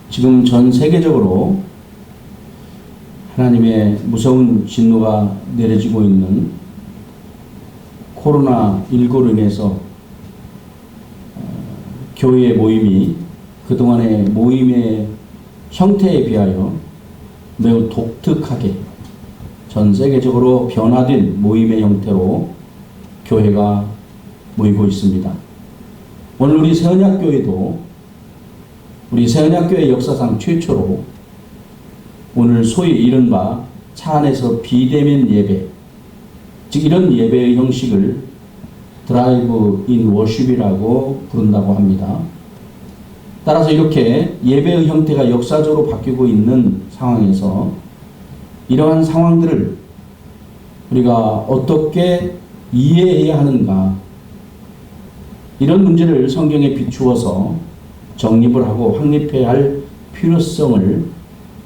지금 전 세계적으로 하나님의 무서운 진노가 내려지고 있는 코로나19로 인해서 교회의 모임이 그동안의 모임의 형태에 비하여 매우 독특하게 전 세계적으로 변화된 모임의 형태로 교회가 모이고 있습니다. 오늘 우리 새언약교회도 우리 새언약교회 역사상 최초로 오늘 소위 이른바 차 안에서 비대면 예배, 즉 이런 예배의 형식을 드라이브 인 워십이라고 부른다고 합니다. 따라서 이렇게 예배의 형태가 역사적으로 바뀌고 있는 상황에서 이러한 상황들을 우리가 어떻게 이해해야 하는가, 이런 문제를 성경에 비추어서 정립을 하고 확립해야 할 필요성을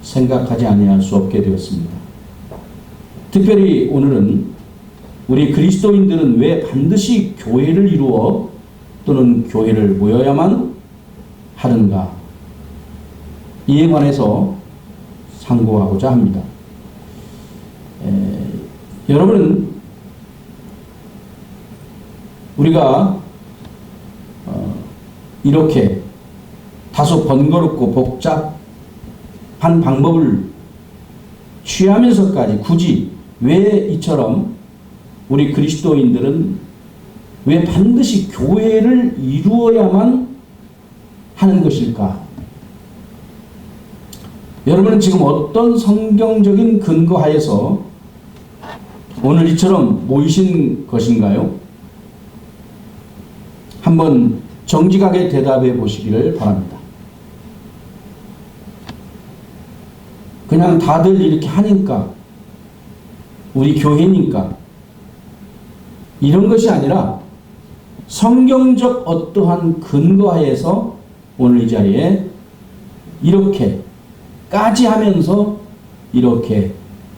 생각하지 아니할 수 없게 되었습니다. 특별히 오늘은 우리 그리스도인들은 왜 반드시 교회를 이루어 또는 교회를 모여야만 하는가, 이에 관해서 상고하고자 합니다. 여러분은 우리가 이렇게 다소 번거롭고 복잡한 방법을 취하면서까지 굳이 왜 이처럼 우리 그리스도인들은 왜 반드시 교회를 이루어야만 하는 것일까? 여러분은 지금 어떤 성경적인 근거하에서 오늘 이처럼 모이신 것인가요? 한번 정직하게 대답해 보시기를 바랍니다. 그냥 다들 이렇게 하니까, 우리 교회니까, 이런 것이 아니라 성경적 어떠한 근거하에서 오늘 이 자리에 이렇게까지 하면서 이렇게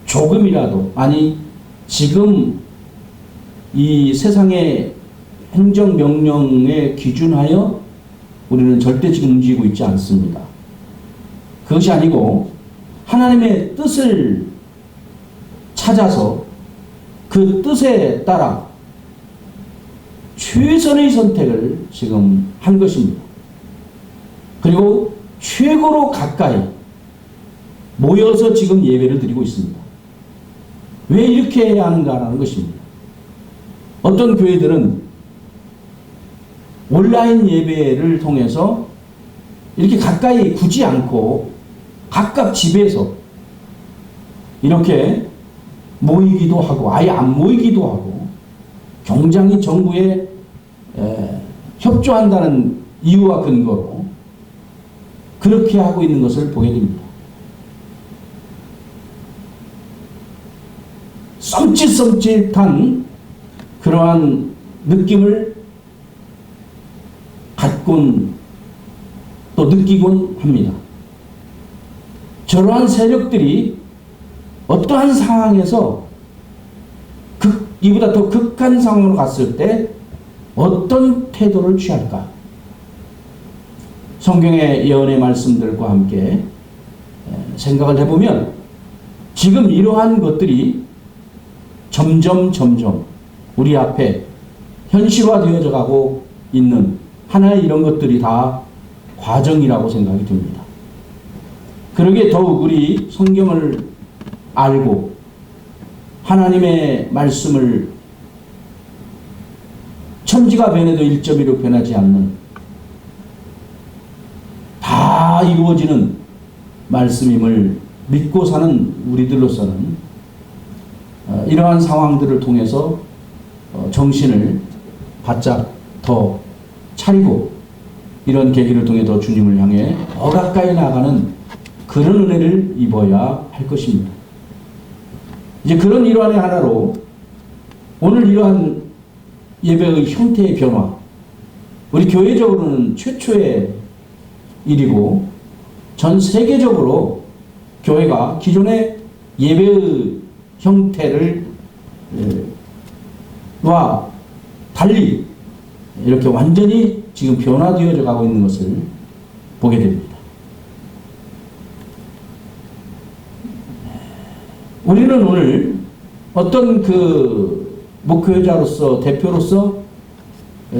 조금이라도, 아니 지금 이 세상의 행정명령에 기준하여 우리는 절대 지금 움직이고 있지 않습니다. 그것이 아니고 하나님의 뜻을 찾아서 그 뜻에 따라 최선의 선택을 지금 한 것입니다. 그리고 최고로 가까이 모여서 지금 예배를 드리고 있습니다. 왜 이렇게 해야 하는가라는 것입니다. 어떤 교회들은 온라인 예배를 통해서 이렇게 가까이 굳이 않고 각각 집에서 이렇게 모이기도 하고 아예 안 모이기도 하고 굉장히 정부에 협조한다는 이유와 근거로 그렇게 하고 있는 것을 보게 됩니다. 썸칫썸칫한 그러한 느낌을 갖곤 또 느끼곤 합니다. 저러한 세력들이 어떠한 상황에서 이보다 더 극한 상황으로 갔을 때 어떤 태도를 취할까? 성경의 예언의 말씀들과 함께 생각을 해보면 지금 이러한 것들이 점점 우리 앞에 현실화되어져 가고 있는 하나의 이런 것들이 다 과정이라고 생각이 듭니다. 그러기에 더욱 우리 성경을 알고 하나님의 말씀을 천지가 변해도 1.1로 변하지 않는 다 이루어지는 말씀임을 믿고 사는 우리들로서는 이러한 상황들을 통해서 정신을 바짝 더 차리고 이런 계기를 통해 더 주님을 향해 더 가까이 나가는 그런 은혜를 입어야 할 것입니다. 이제 그런 일환의 하나로 오늘 이러한 예배의 형태의 변화, 우리 교회적으로는 최초의 일이고 전 세계적으로 교회가 기존의 예배의 형태를 와 달리 이렇게 완전히 지금 변화되어져 가고 있는 것을 보게 됩니다. 우리는 오늘 어떤 그 목회자로서 대표로서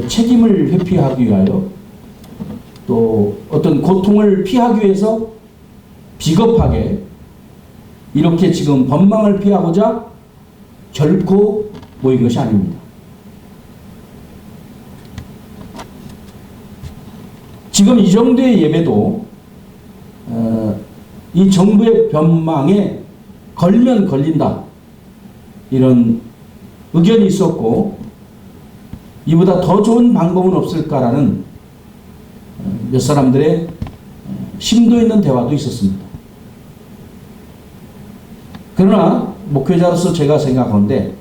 책임을 회피하기 위하여 또 어떤 고통을 피하기 위해서 비겁하게 이렇게 지금 법망을 피하고자 결코 모인 것이 아닙니다. 지금 이 정도의 예배도 이 정부의 변망에 걸면 걸린다 이런 의견이 있었고 이보다 더 좋은 방법은 없을까라는 몇 사람들의 심도 있는 대화도 있었습니다. 그러나 목회자로서 제가 생각하는데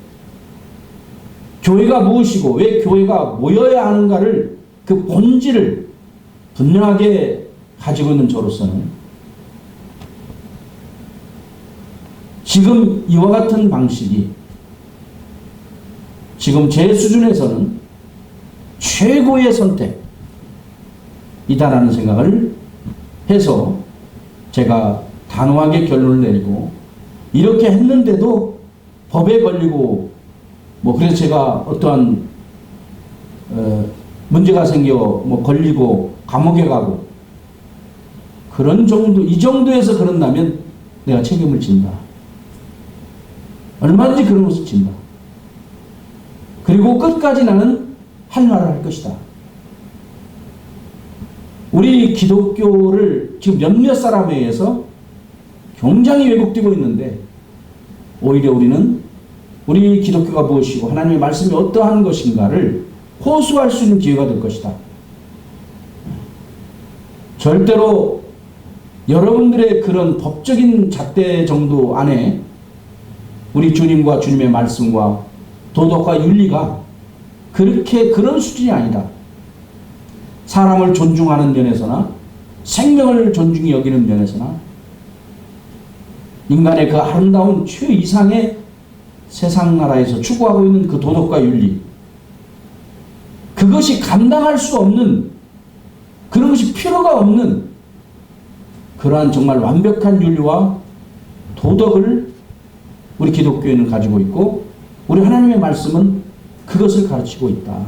교회가 무엇이고 왜 교회가 모여야 하는가를 그 본질을 분명하게 가지고 있는 저로서는 지금 이와 같은 방식이 지금 제 수준에서는 최고의 선택이다라는 생각을 해서 제가 단호하게 결론을 내리고 이렇게 했는데도 법에 걸리고 뭐 그래서 제가 어떠한 문제가 생겨 뭐 걸리고 감옥에 가고 그런 정도 이 정도에서 그런다면 내가 책임을 진다. 얼마든지 그런 것을 진다. 그리고 끝까지 나는 할 말을 할 것이다. 우리 기독교를 지금 몇몇 사람에 의해서 굉장히 왜곡되고 있는데 오히려 우리는 우리 기독교가 무엇이고 하나님의 말씀이 어떠한 것인가를 호소할 수 있는 기회가 될 것이다. 절대로 여러분들의 그런 법적인 잣대 정도 안에 우리 주님과 주님의 말씀과 도덕과 윤리가 그렇게 그런 수준이 아니다. 사람을 존중하는 면에서나 생명을 존중히 여기는 면에서나 인간의 그 아름다운 최이상의 세상 나라에서 추구하고 있는 그 도덕과 윤리 그것이 감당할 수 없는 그런 것이 필요가 없는 그러한 정말 완벽한 윤리와 도덕을 우리 기독교회는 가지고 있고 우리 하나님의 말씀은 그것을 가르치고 있다.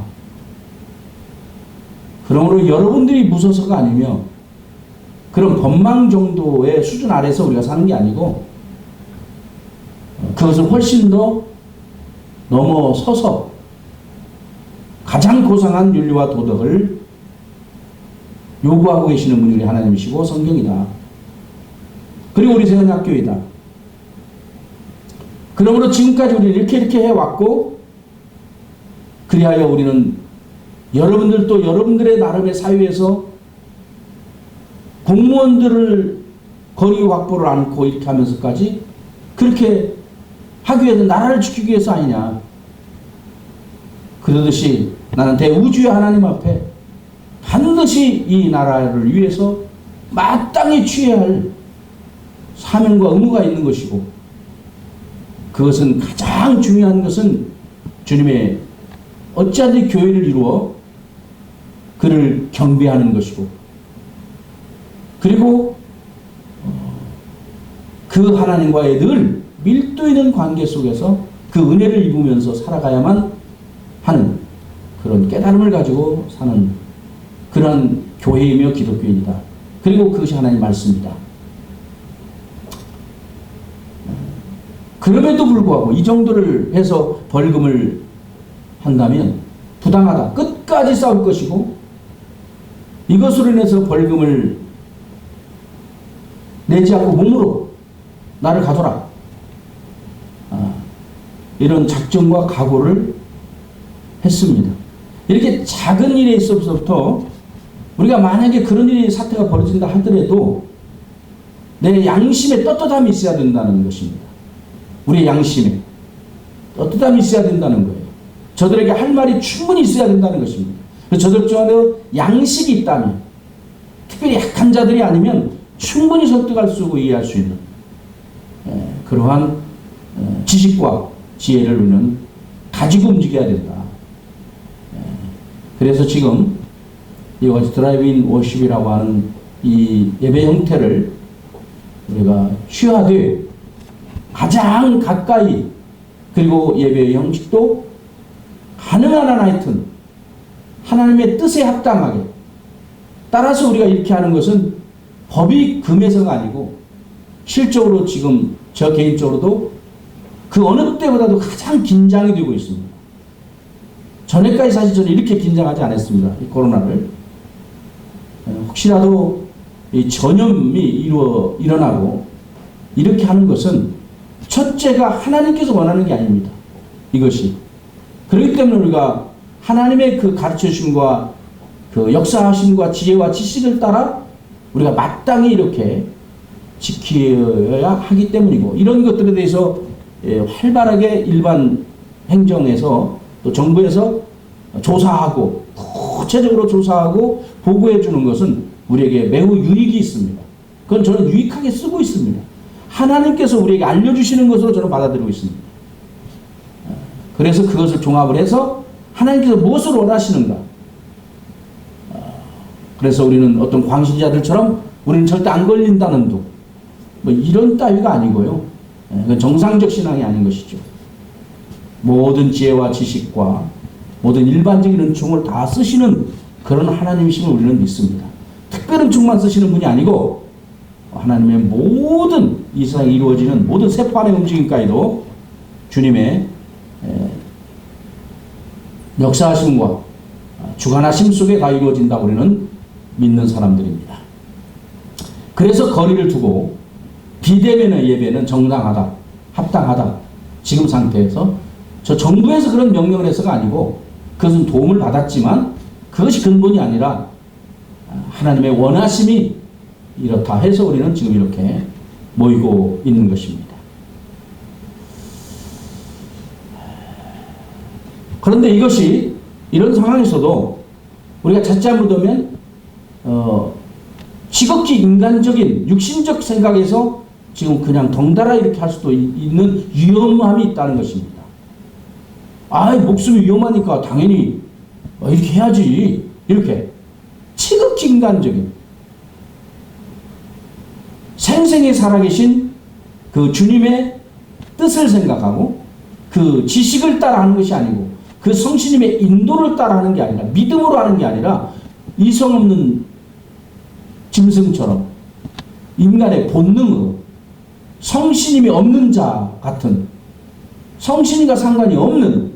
그러므로 여러분들이 무서서가 아니며 그런 법망 정도의 수준 아래서 우리가 사는 게 아니고 그것을 훨씬 더 넘어서서 가장 고상한 윤리와 도덕을 요구하고 계시는 분이 우리 하나님이시고 성경이다. 그리고 우리 세원학교이다. 그러므로 지금까지 우리는 이렇게 해왔고 그리하여 우리는 여러분들도 여러분들의 나름의 사회에서 공무원들을 거리 확보를 않고 이렇게 하면서까지 그렇게 하기 위해서 나라를 지키기 위해서 아니냐. 그러듯이 나는 대우주의 하나님 앞에 반드시 이 나라를 위해서 마땅히 취해야 할 사명과 의무가 있는 것이고 그것은 가장 중요한 것은 주님의 어찌하든지 교회를 이루어 그를 경배하는 것이고 그리고 그 하나님과의 늘 밀도 있는 관계 속에서 그 은혜를 입으면서 살아가야만 하는 그런 깨달음을 가지고 사는 그런 교회이며 기독교인이다. 그리고 그것이 하나님의 말씀이다. 그럼에도 불구하고 이 정도를 해서 벌금을 한다면 부당하다. 끝까지 싸울 것이고 이것으로 인해서 벌금을 내지 않고 몸으로 나를 가둬라. 이런 작정과 각오를 했습니다. 이렇게 작은 일에 있어서부터 우리가 만약에 그런 일이 사태가 벌어진다 하더라도 내 양심에 떳떳함이 있어야 된다는 것입니다. 우리의 양심에 떳떳함이 있어야 된다는 거예요. 저들에게 할 말이 충분히 있어야 된다는 것입니다. 저들 중에 양식이 있다면 특별히 약한 자들이 아니면 충분히 설득할 수 있고 이해할 수 있는 그러한 지식과 지혜를 우리는 가지고 움직여야 된다. 그래서 지금 이것이 드라이브인 워십이라고 하는 이 예배 형태를 우리가 취하되 가장 가까이, 그리고 예배의 형식도 가능한 한 하여튼 하나님의 뜻에 합당하게, 따라서 우리가 이렇게 하는 것은 법이 금해서가 아니고 실적으로 지금 저 개인적으로도 그 어느 때보다도 가장 긴장이 되고 있습니다. 전에까지 사실 저는 이렇게 긴장하지 않았습니다. 이 코로나를. 혹시라도 이 전염이 일어나고 이렇게 하는 것은 첫째가 하나님께서 원하는 게 아닙니다. 이것이. 그렇기 때문에 우리가 하나님의 그 가르쳐 주심과 그 역사하심과 지혜와 지식을 따라 우리가 마땅히 이렇게 지켜야 하기 때문이고, 이런 것들에 대해서 활발하게 일반 행정에서 또 정부에서 조사하고 구체적으로 조사하고 보고해 주는 것은 우리에게 매우 유익이 있습니다. 그건 저는 유익하게 쓰고 있습니다. 하나님께서 우리에게 알려주시는 것으로 저는 받아들이고 있습니다. 그래서 그것을 종합을 해서 하나님께서 무엇을 원하시는가. 그래서 우리는 어떤 광신자들처럼 우리는 절대 안 걸린다는 둥, 뭐 이런 따위가 아니고요. 그건 정상적 신앙이 아닌 것이죠. 모든 지혜와 지식과 모든 일반적인 은총을 다 쓰시는 그런 하나님이심을 우리는 믿습니다. 특별한 은총만 쓰시는 분이 아니고 하나님의 모든 이 세상에 이루어지는 모든 세포 안의 움직임까지도 주님의 역사하심과 주관하심 속에 다 이루어진다고 우리는 믿는 사람들입니다. 그래서 거리를 두고 비대면의 예배는 정당하다, 합당하다. 지금 상태에서 저 정부에서 그런 명령을 해서가 아니고 그것은 도움을 받았지만 그것이 근본이 아니라 하나님의 원하심이 이렇다 해서 우리는 지금 이렇게 모이고 있는 것입니다. 그런데 이것이 이런 상황에서도 우리가 찾자 묻으면 지극히 인간적인 육신적 생각에서 지금 그냥 덩달아 이렇게 할 수도 있는 위험함이 있다는 것입니다. 목숨이 위험하니까 당연히 이렇게 해야지. 이렇게 지극히 인간적인 생생히 살아계신 그 주님의 뜻을 생각하고 그 지식을 따라 하는 것이 아니고 그 성신님의 인도를 따라 하는 게 아니라, 믿음으로 하는 게 아니라 이성 없는 짐승처럼 인간의 본능으로 성신님이 없는 자 같은, 성신님과 상관이 없는,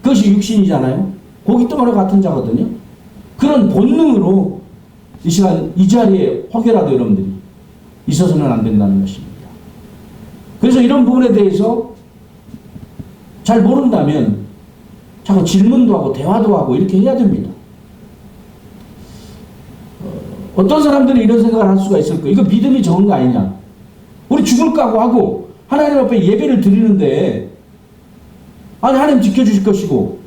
그것이 육신이잖아요. 고깃덩어리 같은 자거든요. 그런 본능으로 이 시간 이 자리에 혹여라도 여러분들이 있어서는 안 된다는 것입니다. 그래서 이런 부분에 대해서 잘 모른다면 자꾸 질문도 하고 대화도 하고 이렇게 해야 됩니다. 어떤 사람들이 이런 생각을 할 수가 있을 거예요. 이거 믿음이 적은 거 아니냐. 우리 죽을 각오 하고 하나님 앞에 예배를 드리는데, 하나님 지켜주실 것이고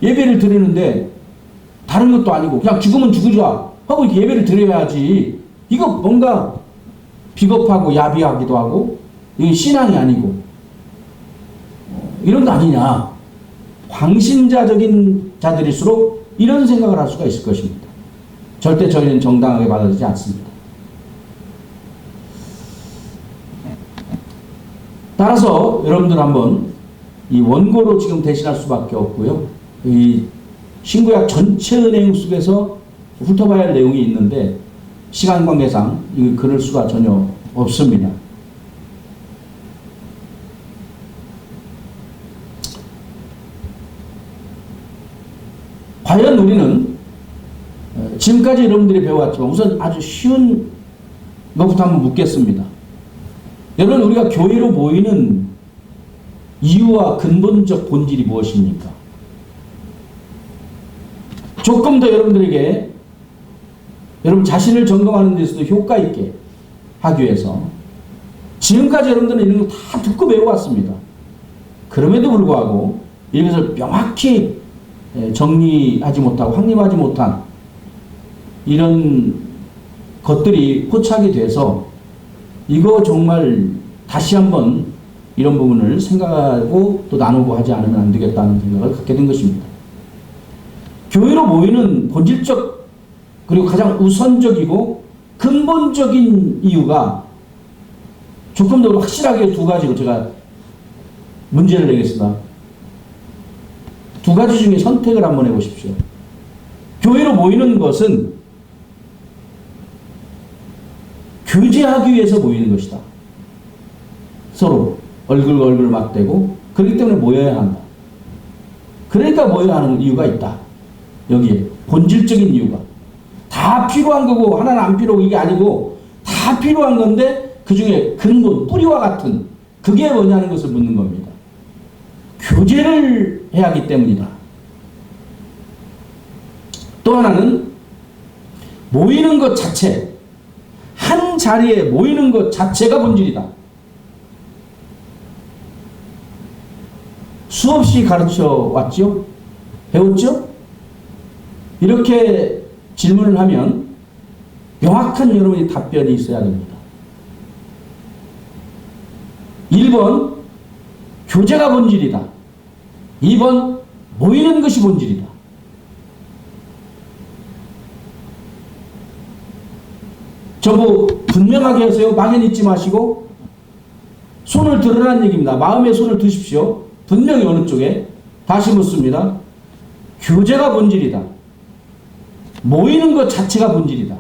예배를 드리는데 다른 것도 아니고 그냥 죽으면 죽으자 하고 이렇게 예배를 드려야지. 이거 뭔가 비겁하고 야비하기도 하고 이게 신앙이 아니고 이런 거 아니냐. 광신자적인 자들일수록 이런 생각을 할 수가 있을 것입니다. 절대 저희는 정당하게 받아들이지 않습니다. 따라서 여러분들 한번 이 원고로 지금 대신할 수밖에 없고요. 이 신구약 전체 내용 속에서 훑어봐야 할 내용이 있는데 시간 관계상 그럴 수가 전혀 없습니다. 과연 우리는 지금까지 여러분들이 배워왔지만 우선 아주 쉬운 것부터 한번 묻겠습니다. 여러분, 우리가 교회로 모이는 이유와 근본적 본질이 무엇입니까? 조금 더 여러분들에게 여러분 자신을 점검하는 데서도 효과 있게 하기 위해서 지금까지 여러분들은 이런 거 다 듣고 배워왔습니다. 그럼에도 불구하고 이것을 명확히 정리하지 못하고 확립하지 못한 이런 것들이 포착이 돼서 이거 정말 다시 한번 이런 부분을 생각하고 또 나누고 하지 않으면 안 되겠다는 생각을 갖게 된 것입니다. 교회로 모이는 본질적 그리고 가장 우선적이고 근본적인 이유가 조금 더 확실하게 두 가지고 제가 문제를 내겠습니다. 두 가지 중에 선택을 한번 해보십시오. 교회로 모이는 것은 교제하기 위해서 모이는 것이다. 서로 얼굴과 얼굴을 맞대고 그렇기 때문에 모여야 한다. 그러니까 모여야 하는 이유가 있다. 여기에 본질적인 이유가 다 필요한 거고 하나는 안 필요하고 이게 아니고 다 필요한 건데 그 중에 근본 뿌리와 같은 그게 뭐냐는 것을 묻는 겁니다. 교제를 해야 하기 때문이다. 또 하나는 모이는 것 자체, 한 자리에 모이는 것 자체가 본질이다. 수없이 가르쳐 왔죠? 배웠죠? 이렇게 질문을 하면 명확한 여러분의 답변이 있어야 됩니다. 1번 교제가 본질이다. 2번 모이는 것이 본질이다. 저보 분명하게 하세요. 막연 잊지 마시고 손을 들으라는 얘기입니다. 마음에 손을 드십시오. 분명히 어느 쪽에 다시 묻습니다. 교제가 본질이다. 모이는 것 자체가 본질이다.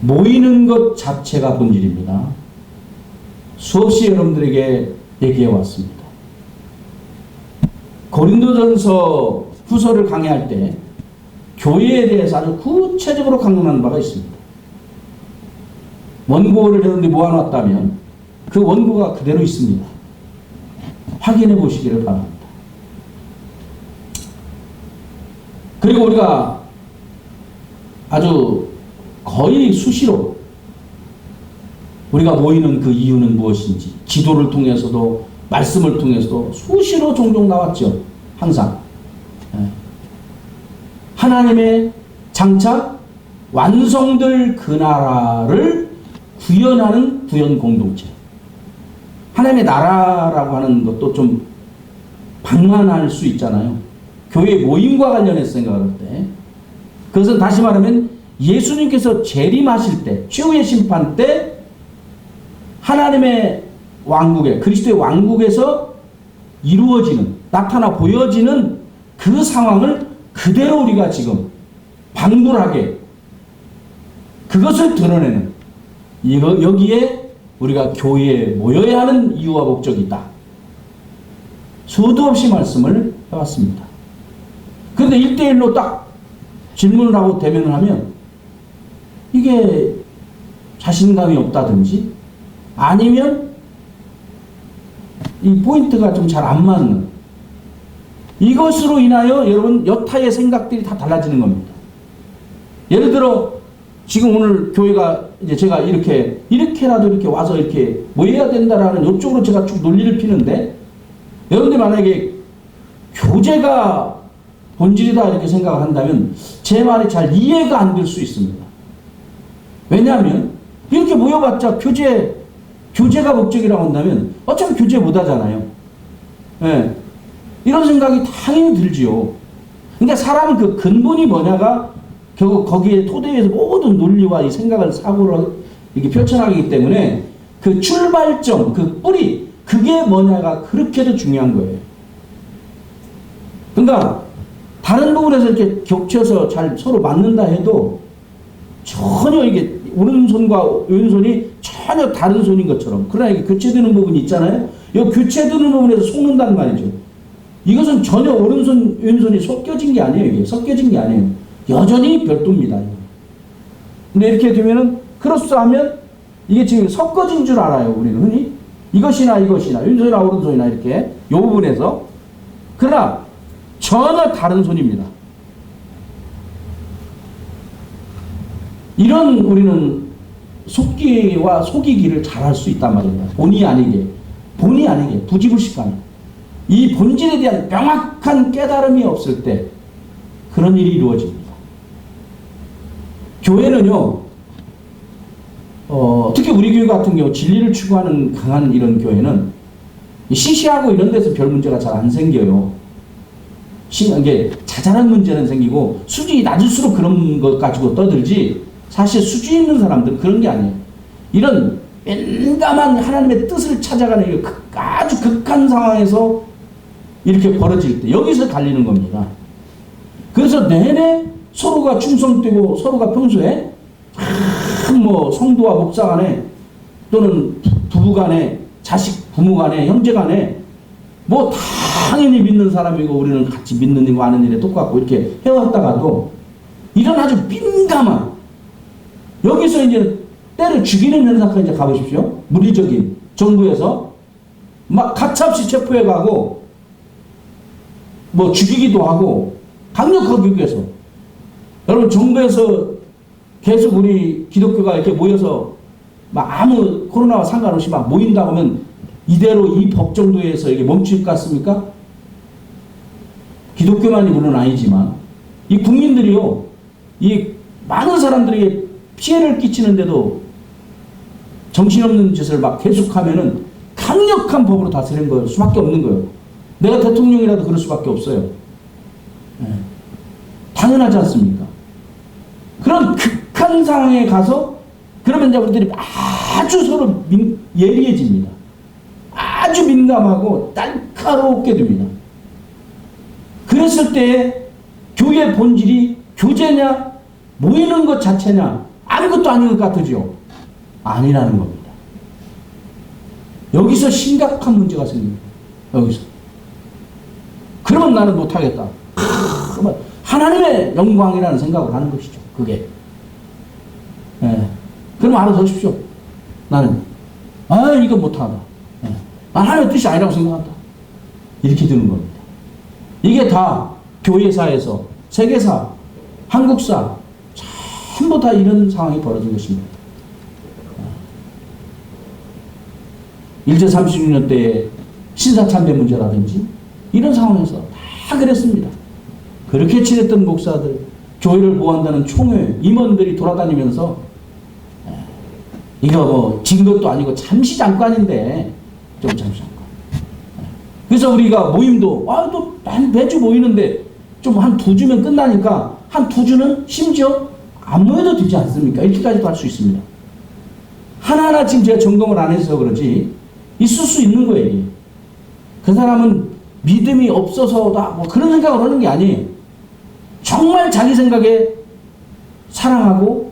모이는 것 자체가 본질입니다. 수없이 여러분들에게 얘기해 왔습니다. 고린도전서 후서를 강의할 때 교회에 대해서 아주 구체적으로 강론한 바가 있습니다. 원고를 여러분들이 모아놨다면 그 원고가 그대로 있습니다. 확인해 보시기를 바랍니다. 그리고 우리가 아주 거의 수시로 우리가 모이는 그 이유는 무엇인지 기도를 통해서도 말씀을 통해서도 수시로 종종 나왔죠. 항상 하나님의 장차 완성될 그 나라를 구현하는 구현 공동체. 하나님의 나라라고 하는 것도 좀 방만할 수 있잖아요. 교회 모임과 관련해서 생각할 때 그것은 다시 말하면 예수님께서 재림하실 때 최후의 심판 때 하나님의 왕국에 그리스도의 왕국에서 이루어지는 나타나 보여지는 그 상황을 그대로 우리가 지금 방불하게 그것을 드러내는 여기에 우리가 교회에 모여야 하는 이유와 목적이 있다. 수도 없이 말씀을 해왔습니다. 그런데 1대1로 딱 질문을 하고 대면을 하면 이게 자신감이 없다든지 아니면 이 포인트가 좀 잘 안 맞는 이것으로 인하여 여러분 여타의 생각들이 다 달라지는 겁니다. 예를 들어 지금 오늘 교회가 이제 제가 이렇게라도 이렇게 와서 이렇게 모여야 된다라는 이쪽으로 제가 쭉 논리를 피는데 여러분들 만약에 교제가 본질이다 이렇게 생각을 한다면 제 말이 잘 이해가 안 될 수 있습니다. 왜냐하면 이렇게 모여봤자 교제가 목적이라고 한다면 어차피 교제 못 하잖아요. 예. 이런 생각이 당연히 들지요. 그러니까 사람은 그 근본이 뭐냐가 결국 거기에 토대에서 모든 논리와 이 생각을 사고를 이렇게 펼쳐나가기 때문에 그 출발점, 그 뿌리, 그게 뭐냐가 그렇게도 중요한 거예요. 그러니까 다른 부분에서 이렇게 겹쳐서 잘 서로 맞는다 해도 전혀 이게 오른손과 왼손이 전혀 다른 손인 것처럼 그러나 이게 교체되는 부분이 있잖아요. 이 교체되는 부분에서 속는다는 말이죠. 이것은 전혀 오른손 왼손이 섞여진 게 아니에요. 이게 섞여진 게 아니에요. 여전히 별도입니다. 근데 이렇게 되면은 크로스 하면 이게 지금 섞어진 줄 알아요. 우리는 흔히 이것이나 왼손이나 오른손이나 이렇게 이 부분에서 그러나 전혀 다른 손입니다. 이런 우리는 속기와 속이기를 잘할 수 있단 말입니다. 본의 아니게 부지불식간에 이 본질에 대한 명확한 깨달음이 없을 때 그런 일이 이루어집니다. 교회는요, 특히 우리 교회 같은 경우 진리를 추구하는 강한 이런 교회는 시시하고 이런 데서 별 문제가 잘 안 생겨요. 이게 자잘한 문제는 생기고 수준이 낮을수록 그런 것 가지고 떠들지, 사실 수준 있는 사람들은 그런 게 아니에요. 이런 민감한 하나님의 뜻을 찾아가는 아주 극한 상황에서 이렇게 벌어질 때 여기서 갈리는 겁니다. 그래서 내내 서로가 충성되고 서로가 평소에 뭐 성도와 목사 간에 또는 부부 간에 자식 부모 간에 형제 간에 뭐 당연히 믿는 사람이고 우리는 같이 믿는 일과 아는 일에 똑같고 이렇게 해왔다가도 이런 아주 민감한, 여기서 이제 때를 죽이는 현상까지 이제 가보십시오. 물리적인 정부에서 막 가차없이 체포해 가고 뭐 죽이기도 하고 강력하게 위해서, 여러분 정부에서 계속 우리 기독교가 이렇게 모여서 막 아무 코로나와 상관없이 막 모인다 하면 이대로 이 법 정도에서 이게 멈출 것 같습니까? 기독교만이 물론 아니지만 이 국민들이요, 이 많은 사람들에게 피해를 끼치는데도 정신없는 짓을 막 계속하면은 강력한 법으로 다스리는 걸 수밖에 없는 거예요. 내가 대통령이라도 그럴 수밖에 없어요. 네. 당연하지 않습니까? 그런 극한 상황에 가서 그러면 이제 우리들이 아주 서로 예리해집니다. 아주 민감하고 날카롭게 됩니다. 그랬을 때 교회의 본질이 교제냐 모이는 것 자체냐 아무것도 아닌 것 같으죠. 아니라는 겁니다. 여기서 심각한 문제가 생깁니다. 여기서. 그러면 나는 못하겠다. 하나님의 영광이라는 생각을 하는 것이죠. 그게. 예. 그럼 알아서 하십시오. 나는 이거 못하다. 예. 난 하나님의 뜻이 아니라고 생각한다. 이렇게 되는 겁니다. 이게 다 교회사에서, 세계사, 한국사 전부 다 이런 상황이 벌어진 것입니다. 일제 36년 때의 신사참배 문제라든지 이런 상황에서 다 그랬습니다. 그렇게 지냈던 목사들, 교회를 보호한다는 총회, 임원들이 돌아다니면서 이거 뭐 진 것도 아니고 잠시 잠깐인데 좀 잠시 잠깐. 그래서 우리가 모임도 또 매주 모이는데 좀 한 2주면 끝나니까 한 2주는 심지어 안 모여도 되지 않습니까? 이렇게까지도 할 수 있습니다. 하나하나 지금 제가 점검을 안 해서 그러지 있을 수 있는 거예요. 이게. 그 사람은 믿음이 없어서다 뭐 그런 생각을 하는 게 아니에요. 정말 자기 생각에 사랑하고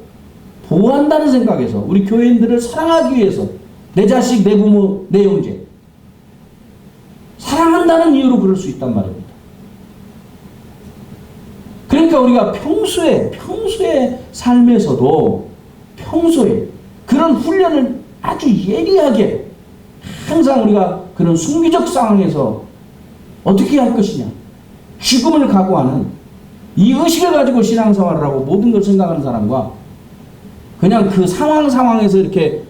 보호한다는 생각에서 우리 교회인들을 사랑하기 위해서 내 자식, 내 부모, 내 형제 사랑한다는 이유로 그럴 수 있단 말입니다. 그러니까 우리가 평소의 삶에서도 평소에 그런 훈련을 아주 예리하게 항상 우리가 그런 순기적 상황에서 어떻게 할 것이냐, 죽음을 각오하는 이 의식을 가지고 신앙생활을 하고 모든 걸 생각하는 사람과 그냥 그 상황에서 이렇게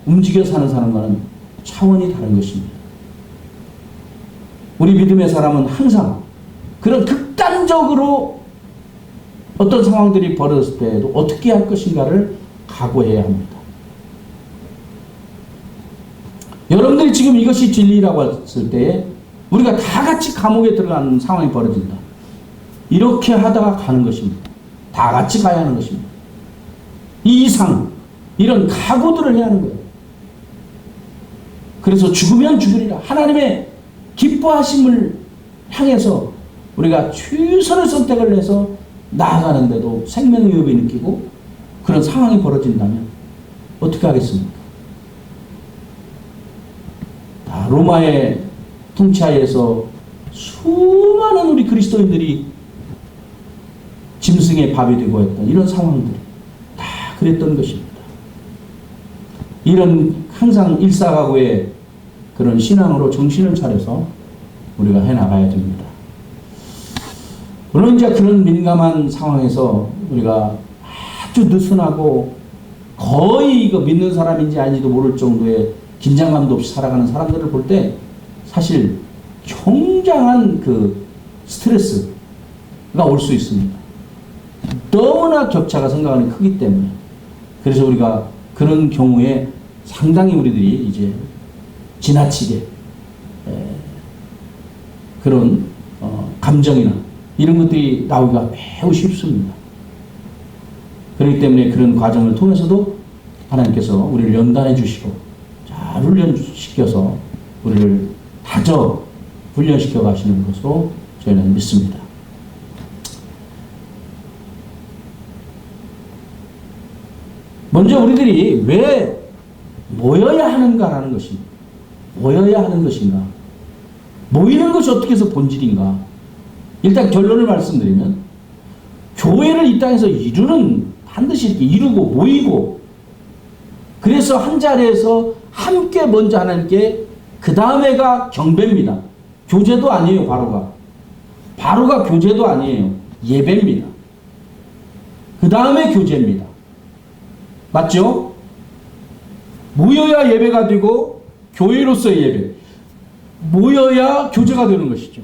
움직여 사는 사람과는 차원이 다른 것입니다. 우리 믿음의 사람은 항상 그런 극단적으로 어떤 상황들이 벌어졌을 때에도 어떻게 할 것인가를 각오해야 합니다. 여러분들이 지금 이것이 진리라고 했을 때에 우리가 다 같이 감옥에 들어가는 상황이 벌어진다. 이렇게 하다가 가는 것입니다. 다 같이 가야 하는 것입니다. 이 이상 이런 각오들을 해야 하는 거예요. 그래서 죽으면 죽으리라. 하나님의 기뻐하심을 향해서 우리가 최선의 선택을 해서 나아가는데도 생명 위협이 느끼고 그런 상황이 벌어진다면 어떻게 하겠습니까? 로마의 통치하에서 수많은 우리 그리스도인들이 짐승의 밥이 되고 했던 이런 상황들이 다 그랬던 것입니다. 이런 항상 일사각오의 그런 신앙으로 정신을 차려서 우리가 해나가야 됩니다. 물론 이제 그런 민감한 상황에서 우리가 아주 느슨하고 거의 이거 믿는 사람인지 아닌지도 모를 정도의 긴장감도 없이 살아가는 사람들을 볼 때 사실 굉장한 그 스트레스가 올 수 있습니다. 너무나 격차가 생각하는 크기 때문에. 그래서 우리가 그런 경우에 상당히 우리들이 이제 지나치게 그런 감정이나 이런 것들이 나오기가 매우 쉽습니다. 그렇기 때문에 그런 과정을 통해서도 하나님께서 우리를 연단해 주시고 잘 훈련시켜서 우리를 다져 훈련시켜 가시는 것으로 저희는 믿습니다. 먼저 우리들이 왜 모여야 하는가라는 것입니다. 모여야 하는 것인가? 모이는 것이 어떻게 해서 본질인가? 일단 결론을 말씀드리면 교회를 이 땅에서 이루는 반드시 이렇게 이루고 모이고 그래서 한 자리에서 함께 먼저 하나님께 그 다음에가 경배입니다. 교제도 아니에요. 바로가 교제도 아니에요. 예배입니다. 그 다음에 교제입니다. 맞죠? 모여야 예배가 되고 교회로서의 예배 모여야 교제가 되는 것이죠.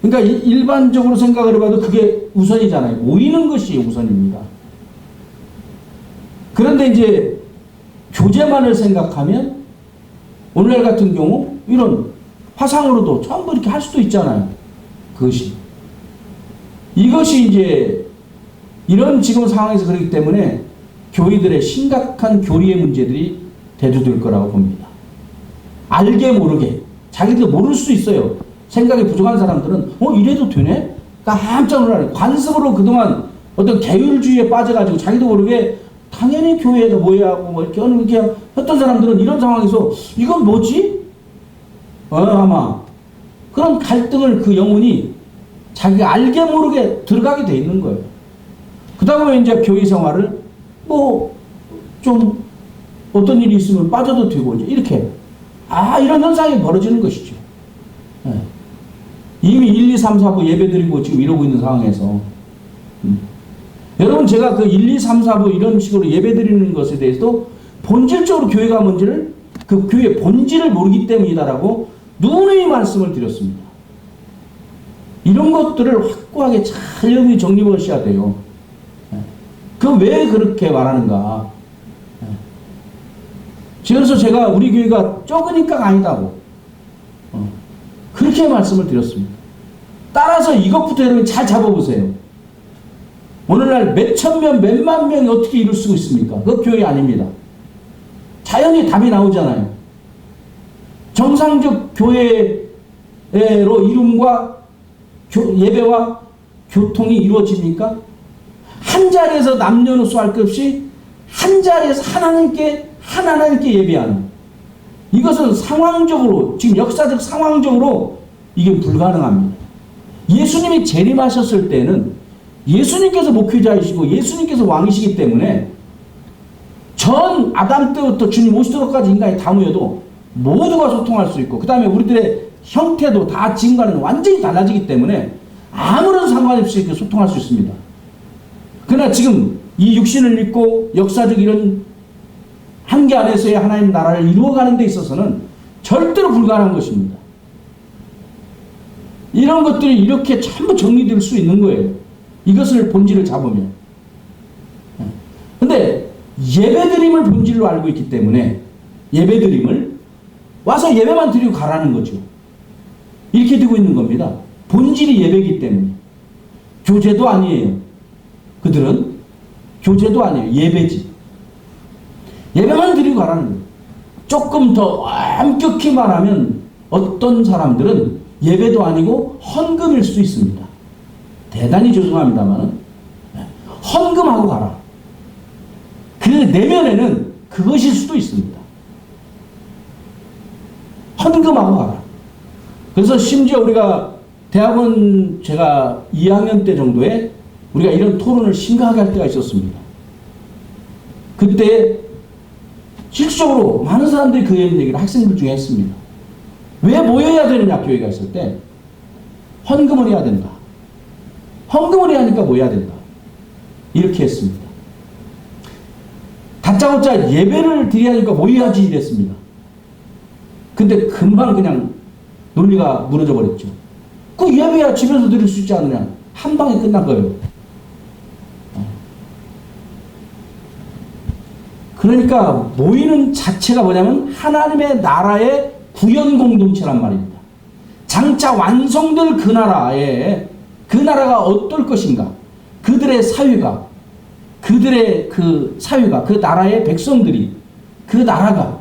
그러니까 일반적으로 생각을 해봐도 그게 우선이잖아요. 모이는 것이 우선입니다. 그런데 이제 교제만을 생각하면 오늘날 같은 경우 이런 화상으로도 전부 이렇게 할 수도 있잖아요. 이것이 이제 이런 지금 상황에서 그렇기 때문에 교회들의 심각한 교리의 문제들이 대두될 거라고 봅니다. 알게 모르게 자기도 모를 수 있어요. 생각이 부족한 사람들은 이래도 되네? 깜짝 놀라요. 관습으로 그동안 어떤 계율주의에 빠져가지고 자기도 모르게 당연히 교회에서 모여야 하고 뭐 이렇게 했던 사람들은 이런 상황에서 이건 뭐지? 아마 그런 갈등을 그 영혼이 자기가 알게 모르게 들어가게 돼 있는 거예요. 그 다음에 이제 교회 생활을 좀 어떤 일이 있으면 빠져도 되고 이제 이렇게 이런 현상이 벌어지는 것이죠. 네. 이미 1, 2, 3, 4부 예배 드리고 지금 이러고 있는 상황에서 여러분 제가 그 1, 2, 3, 4부 이런 식으로 예배 드리는 것에 대해서도 본질적으로 교회가 뭔지를 그 교회의 본질을 모르기 때문이다라고 누누이 말씀을 드렸습니다. 이런 것들을 확고하게 잘 여러분이 정립하셔야 돼요. 그 왜 그렇게 말하는가? 그래서 제가 우리 교회가 적으니까 아니다고 그렇게 말씀을 드렸습니다. 따라서 이것부터 여러분 잘 잡아보세요. 오늘날 몇천 명, 몇만 명이 어떻게 이룰 수 있습니까? 그 교회 아닙니다. 자연히 답이 나오잖아요. 정상적 교회로 이름과 예배와 교통이 이루어집니까? 한 자리에서 남녀노소 할 것 없이 한 자리에서 하나님께 예배하는 이것은 상황적으로 지금 역사적 상황적으로 이게 불가능합니다. 예수님이 재림하셨을 때는 예수님께서 목회자이시고 예수님께서 왕이시기 때문에 전 아담 때부터 주님 오시도록까지 인간이 다 모여도 모두가 소통할 수 있고 그 다음에 우리들의 형태도 다 지금과는 완전히 달라지기 때문에 아무런 상관없이 소통할 수 있습니다. 그러나 지금 이 육신을 믿고 역사적 이런 한계 안에서의 하나님 나라를 이루어가는 데 있어서는 절대로 불가능한 것입니다. 이런 것들이 이렇게 전부 정리될 수 있는 거예요. 이것을 본질을 잡으면. 근데 예배드림을 본질로 알고 있기 때문에 예배드림을 와서 예배만 드리고 가라는 거죠. 이렇게 되고 있는 겁니다. 본질이 예배이기 때문에. 교제도 아니에요. 그들은 교제도 아니에요. 예배지. 예배만 드리고 가라는 거예요. 조금 더 엄격히 말하면 어떤 사람들은 예배도 아니고 헌금일 수 있습니다. 대단히 죄송합니다만 헌금하고 가라. 그 내면에는 그것일 수도 있습니다. 헌금하고 가라. 그래서 심지어 우리가 대학원 제가 2학년 때 정도에 우리가 이런 토론을 심각하게 할 때가 있었습니다. 그때 실질적으로 많은 사람들이 그 얘기를 학생들 중에 했습니다. 왜 모여야 되느냐 교회가 있을 때 헌금을 해야 된다. 헌금을 해야 하니까 모여야 된다. 이렇게 했습니다. 다짜고짜 예배를 드려야 하니까 모여야지 이랬습니다. 근데 금방 그냥 논리가 무너져 버렸죠. 그 예배야 집에서 드릴 수 있지 않느냐. 한 방에 끝난 거예요. 그러니까 모이는 자체가 뭐냐면 하나님의 나라의 구현 공동체란 말입니다. 장차 완성될 그 나라에, 그 나라가 어떨 것인가, 그들의 사회가, 그들의 그 사회가, 그 나라의 백성들이, 그 나라가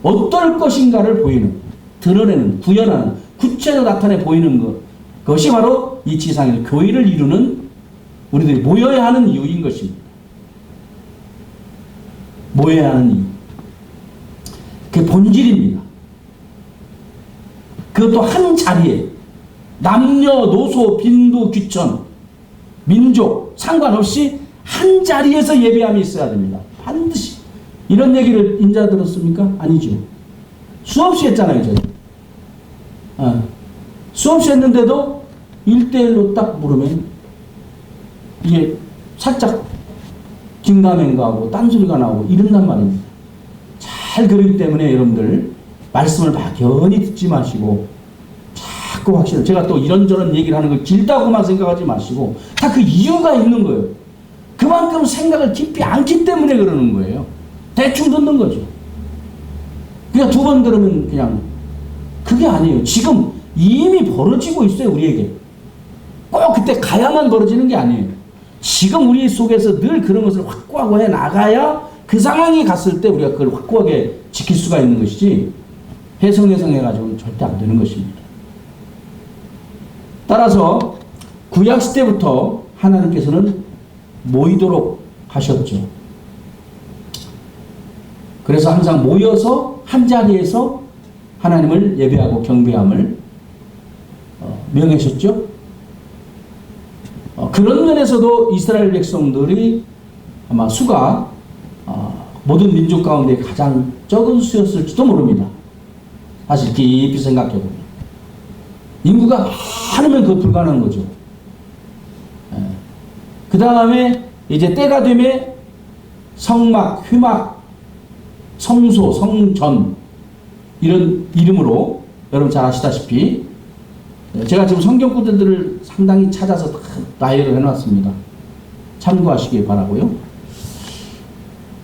어떨 것인가를 보이는, 드러내는, 구현하는, 구체로 나타내 보이는 그것이 바로 이 지상에서 교회를 이루는 우리들이 모여야 하는 이유인 것입니다. 모여야 하는 이유. 그게 본질입니다. 그것도 한 자리에 남녀노소 빈도 귀천 민족 상관없이 한 자리에서 예배함이 있어야 됩니다. 반드시. 이런 얘기를 인자 들었습니까? 아니죠. 수없이 했잖아요. 저희. 수없이 했는데도 1대1로 딱 물으면 이게 살짝 긴가맹가하고 딴소리가 나오고 이런단 말입니다. 잘 그러기 때문에 여러분들 말씀을 막연히 듣지 마시고 자꾸 확실히, 제가 또 이런저런 얘기를 하는 걸 길다고만 생각하지 마시고 다 그 이유가 있는 거예요. 그만큼 생각을 깊이 않기 때문에 그러는 거예요. 대충 듣는 거죠. 그냥 2번 들으면 그냥, 그게 아니에요. 지금 이미 벌어지고 있어요. 우리에게 꼭 그때 가야만 벌어지는 게 아니에요. 지금 우리 속에서 늘 그런 것을 확고하고 해 나가야 그 상황이 갔을 때 우리가 그걸 확고하게 지킬 수가 있는 것이지, 해석해가지고는 절대 안 되는 것입니다. 따라서 구약시대부터 하나님께서는 모이도록 하셨죠. 그래서 항상 모여서 한 자리에서 하나님을 예배하고 경배함을 명하셨죠. 그런 면에서도 이스라엘 백성들이 아마 수가 모든 민족 가운데 가장 적은 수였을지도 모릅니다. 사실 깊이 생각해보면 인구가 많으면 그거 불가능한 거죠. 그 다음에 이제 때가 되면 성막, 회막, 성소, 성전 이런 이름으로 여러분 잘 아시다시피 제가 지금 성경 구절들을 상당히 찾아서 나열을 해놨습니다. 참고하시기 바라고요.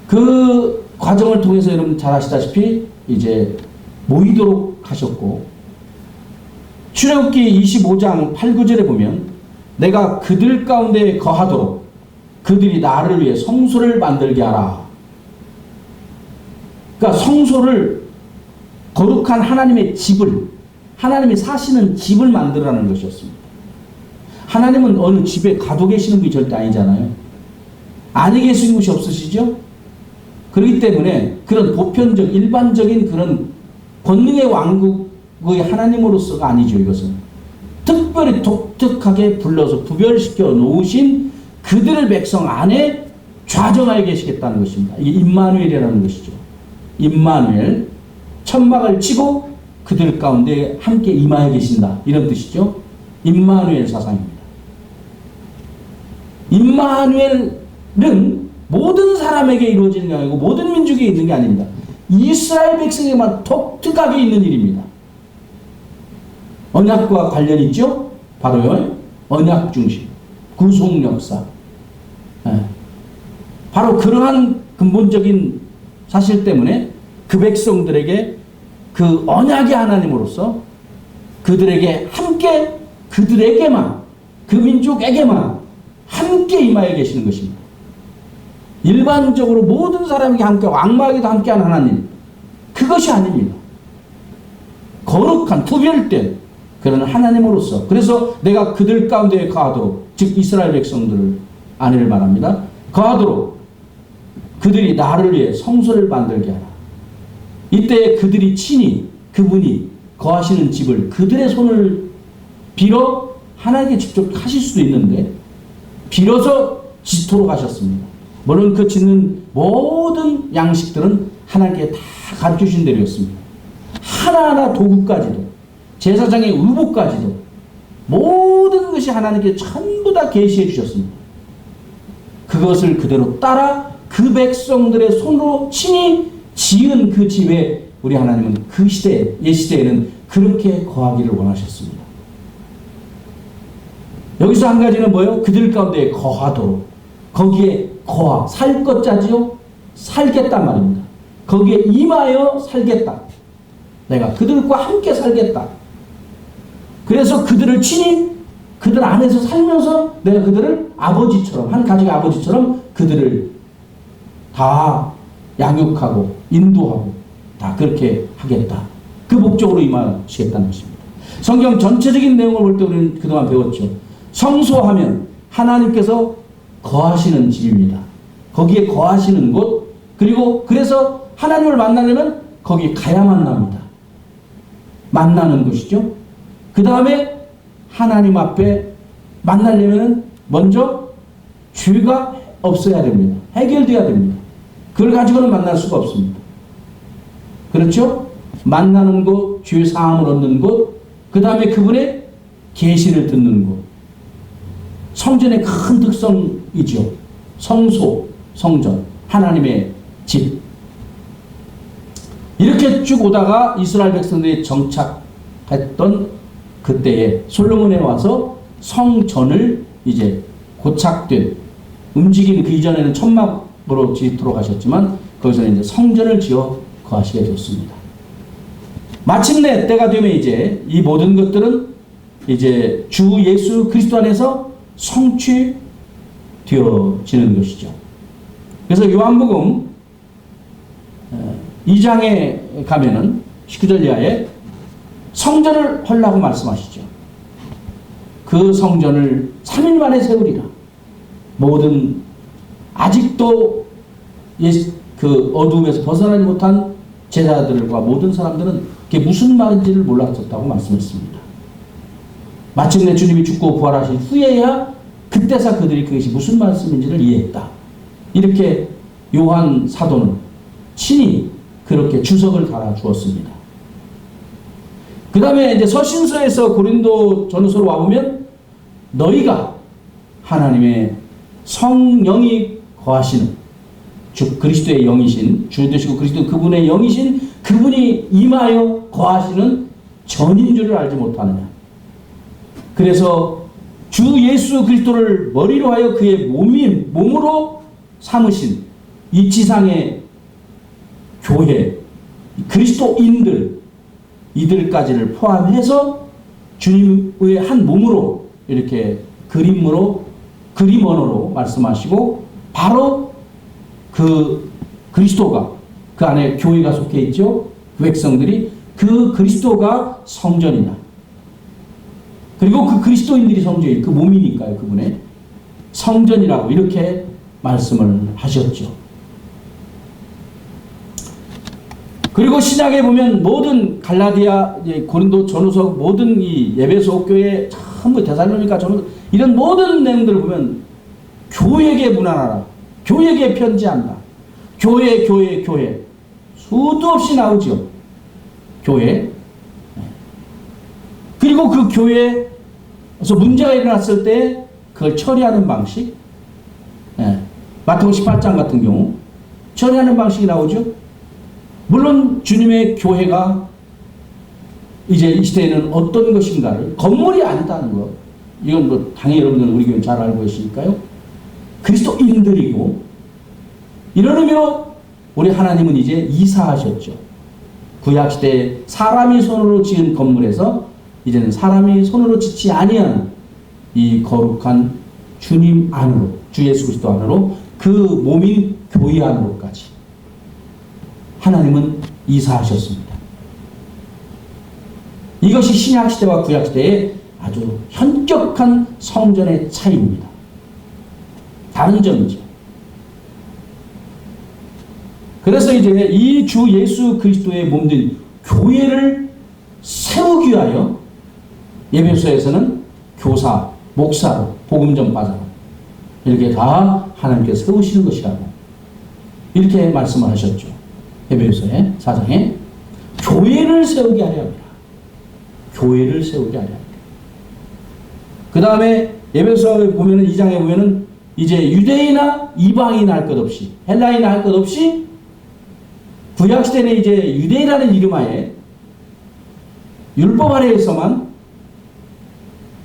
그 과정을 통해서 여러분 잘 아시다시피 이제 모이도록 하셨고, 출애굽기 25장 8, 9절에 보면 내가 그들 가운데 거하도록 그들이 나를 위해 성소를 만들게 하라. 그러니까 성소를, 거룩한 하나님의 집을, 하나님이 사시는 집을 만들라는 것이었습니다. 하나님은 어느 집에 가도 계시는 분이 절대 아니잖아요. 안에 계시는 곳이 없으시죠? 그렇기 때문에 그런 보편적, 일반적인 그런 권능의 왕국의 하나님으로서가 아니죠. 이것은 특별히 독특하게 불러서 구별시켜 놓으신 그들의 백성 안에 좌정하여 계시겠다는 것입니다. 이게 임마누엘이라는 것이죠. 임마누엘, 천막을 치고 그들 가운데 함께 임하여 계신다, 이런 뜻이죠. 임마누엘 사상입니다. 임마누엘은 모든 사람에게 이루어지는 게 아니고 모든 민족에 있는 게 아닙니다. 이스라엘 백성에게만 독특하게 있는 일입니다. 언약과 관련이 있죠. 바로 언약 중심, 구속 역사. 바로 그러한 근본적인 사실 때문에 그 백성들에게 그 언약의 하나님으로서 그들에게 함께, 그들에게만, 그 민족에게만 함께 임하여 계시는 것입니다. 일반적으로 모든 사람에게 함께, 악마에게도 함께하는 하나님, 그것이 아닙니다. 거룩한 투별된 그런 하나님으로서, 그래서 내가 그들 가운데 거하도록, 즉 이스라엘 백성들을 안위를 말합니다. 거하도록 그들이 나를 위해 성소를 만들게 하라. 이때 그들이 친히, 그분이 거하시는 집을 그들의 손을 빌어 하나님께 직접 하실 수도 있는데 빌어서 짓도록 하셨습니다. 물론 그 짓는 모든 양식들은 하나님께 다 가르쳐 주신 대로였습니다. 하나하나 도구까지도, 제사장의 의복까지도 모든 것이 하나님께 전부 다 계시해 주셨습니다. 그것을 그대로 따라 그 백성들의 손으로 친히 지은 그 집에 우리 하나님은 그 시대, 옛시대에는 그렇게 거하기를 원하셨습니다. 여기서 한 가지는 뭐예요? 그들 가운데 거하도록. 거기에 거하, 살 것자지요? 살겠단 말입니다. 거기에 임하여 살겠다. 내가 그들과 함께 살겠다. 그래서 그들을 친히 그들 안에서 살면서 내가 그들을 아버지처럼, 한 가족의 아버지처럼 그들을 다 양육하고 인도하고 다 그렇게 하겠다. 그 목적으로 임하시겠다는 것입니다. 성경 전체적인 내용을 볼 때 우리는 그동안 배웠죠. 성소하면 하나님께서 거하시는 집입니다. 거기에 거하시는 곳, 그리고 그래서 하나님을 만나려면 거기 가야만 합니다. 만나는 곳이죠. 그 다음에 하나님 앞에 만나려면 먼저 죄가 없어야 됩니다. 해결돼야 됩니다. 그걸 가지고는 만날 수가 없습니다. 그렇죠? 만나는 곳, 죄 사함을 얻는 곳, 그 다음에 그분의 계시를 듣는 곳. 성전의 큰 특성이죠. 성소, 성전, 하나님의 집. 이렇게 쭉 오다가 이스라엘 백성들이 정착했던 그때에 솔로몬에 와서 성전을 이제 고착된, 움직이는 그 이전에는 천막으로 짓도록 하셨지만 거기서는 이제 성전을 지어 거하시게 됐습니다. 마침내 때가 되면 이제 이 모든 것들은 이제 주 예수 그리스도 안에서 성취되어지는 것이죠. 그래서 요한복음 2장에 가면은 19절 이하에 성전을 헐라고 말씀하시죠. 그 성전을 3일 만에 세우리라. 모든 아직도 그 어둠에서 벗어나지 못한 제자들과 모든 사람들은 그게 무슨 말인지를 몰랐었다고 말씀했습니다. 마침내 주님이 죽고 부활하신 후에야 그때서 그들이 그것이 무슨 말씀인지를 이해했다. 이렇게 요한 사도는 친히 그렇게 주석을 달아 주었습니다. 그 다음에 이제 서신서에서 고린도 전후서로 와보면 너희가 하나님의 성령이 거하시는 주 그리스도의 영이신 주 되시고 그리스도 그분의 영이신 그분이 임하여 거하시는 전인 줄을 알지 못하느냐. 그래서 주 예수 그리스도를 머리로 하여 그의 몸으로 삼으신 이 지상의 교회, 그리스도인들, 이들까지를 포함해서 주님의 한 몸으로 이렇게 그림 언어로 말씀하시고 바로 그 그리스도가 그 안에 교회가 속해 있죠. 그 백성들이 그 그리스도가 성전이다. 그리고 그 그리스도인들이 성전이 그 몸이니까요. 그분의 성전이라고 이렇게 말씀을 하셨죠. 그리고 신약에 보면 모든 갈라디아, 고린도 전후서 모든 이 에베소 교회 전부 데살로니가 전후 이런 모든 내용들을 보면 교회에게 문안하라. 교회에게 편지한다. 교회 수도 없이 나오죠. 교회. 그리고 그 교회에서 문제가 일어났을 때 그걸 처리하는 방식. 마태복음 18장 같은 경우 처리하는 방식이 나오죠. 물론 주님의 교회가 이제 이 시대에는 어떤 것인가를 건물이 아니다는 것. 이건 뭐 당연히 여러분들은 우리 교회 잘 알고 계시니까요. 그리스도인들이고 이런 의미로 우리 하나님은 이제 이사하셨죠. 구약시대에 사람이 손으로 지은 건물에서 이제는 사람이 손으로 짓지 아니한 이 거룩한 주님 안으로, 주 예수 그리스도 안으로 그 몸인 교회 안으로까지 하나님은 이사하셨습니다. 이것이 신약시대와 구약시대의 아주 현격한 성전의 차이입니다. 다른 점이죠. 그래서 이제 이 주 예수 그리스도의 몸된 교회를 세우기 위하여 에베소에서는 교사, 목사로, 복음 전파자로 이렇게 다 하나님께서 세우시는 것이라고 이렇게 말씀을 하셨죠. 에베소의 4장에 교회를 세우게 하려 합니다. 교회를 세우게 하려 합니다. 그 다음에 에베소에 보면은 2장에 보면은 이제 유대인이나 이방인 할 것 없이 헬라인 할 것 없이 구약시대는 이제 유대인이라는 이름하에 율법 아래에서만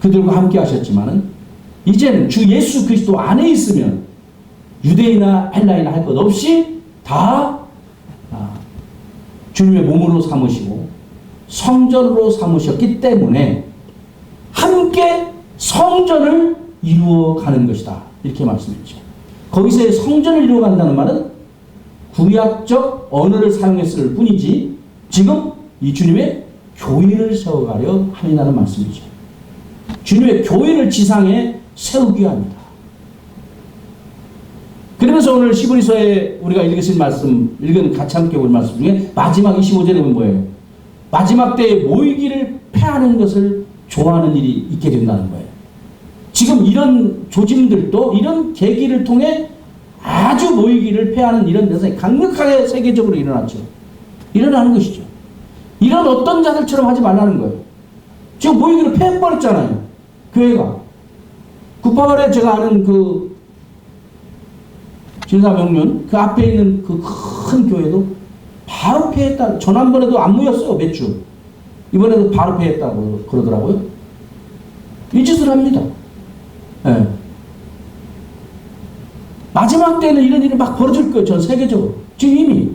그들과 함께 하셨지만은 이제는 주 예수 그리스도 안에 있으면 유대인이나 헬라인 할 것 없이 다 주님의 몸으로 삼으시고 성전으로 삼으셨기 때문에 함께 성전을 이루어가는 것이다. 이렇게 말씀했죠. 거기서의 성전을 이루어간다는 말은 구약적 언어를 사용했을 뿐이지 지금 이 주님의 교회를 세워가려 함이라는 말씀이죠. 주님의 교회를 지상에 세우기 합니다. 그러면서 오늘 히브리서에 우리가 읽은 같이 함께 볼 말씀 중에 마지막 25절에 보면 뭐예요? 마지막 때에 모이기를 패하는 것을 좋아하는 일이 있게 된다는 거예요. 지금 이런 조짐들도 이런 계기를 통해 아주 모이기를 패하는 이런 현상이 강력하게 세계적으로 일어났죠. 일어나는 것이죠. 이런 어떤 자들처럼 하지 말라는 거예요. 지금 모이기를 패해버렸잖아요. 교회가. 구파발에 제가 아는 그 진사명륜 그 앞에 있는 그 큰 교회도 바로 폐했다. 전한번에도 안 모였어요. 몇 주. 이번에도 바로 폐했다고 그러더라고요. 이 짓을 합니다. 네. 마지막 때는 이런 일이 막 벌어질 거예요. 전 세계적으로. 지금 이미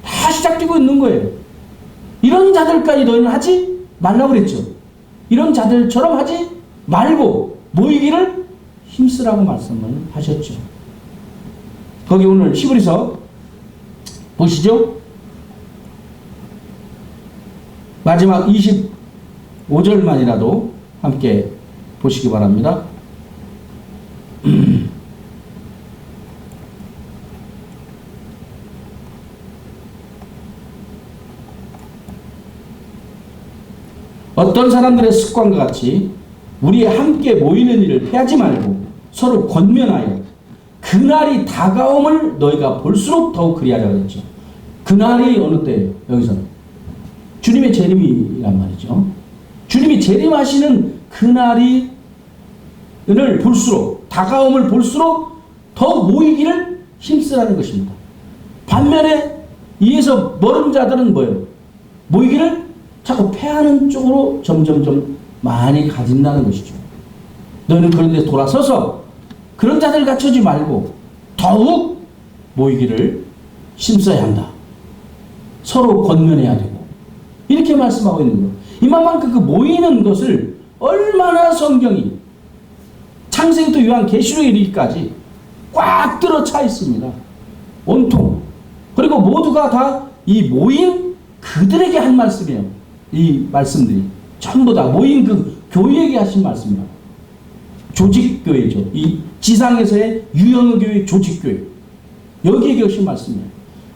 다 시작되고 있는 거예요. 이런 자들까지 너희는 하지 말라고 그랬죠. 이런 자들처럼 하지 말고 모이기를 힘쓰라고 말씀을 하셨죠. 거기 오늘 히브리서 보시죠. 마지막 25절만이라도 함께 보시기 바랍니다. 어떤 사람들의 습관과 같이 우리의 함께 모이는 일을 피하지 말고 서로 권면하여 그날이 다가옴을 너희가 볼수록 더욱 그리하자 그랬죠. 그날이 어느 때예요? 여기서는 주님의 재림이란 말이죠. 주님이 재림하시는 그날이 을 볼수록 다가옴을 볼수록 더욱 모이기를 힘쓰라는 것입니다. 반면에 이에서 멀은 자들은 뭐예요? 모이기를 자꾸 패하는 쪽으로 점점점 많이 가진다는 것이죠. 너는 그런 데 돌아서서 그런 자들 갖추지 말고 더욱 모이기를 힘써야 한다. 서로 권면해야 되고 이렇게 말씀하고 있는 거예요. 이만큼 그 모이는 것을 얼마나 성경이 창세기부터 요한계시록에 이르기까지 꽉 들어차 있습니다. 온통. 그리고 모두가 다 이 모인 그들에게 한 말씀이에요. 이 말씀들이 전부 다 모인 그 교회에게 하신 말씀이에요. 조직교회죠. 이 지상에서의 유형교회 조직교회. 여기에 하신 말씀이에요.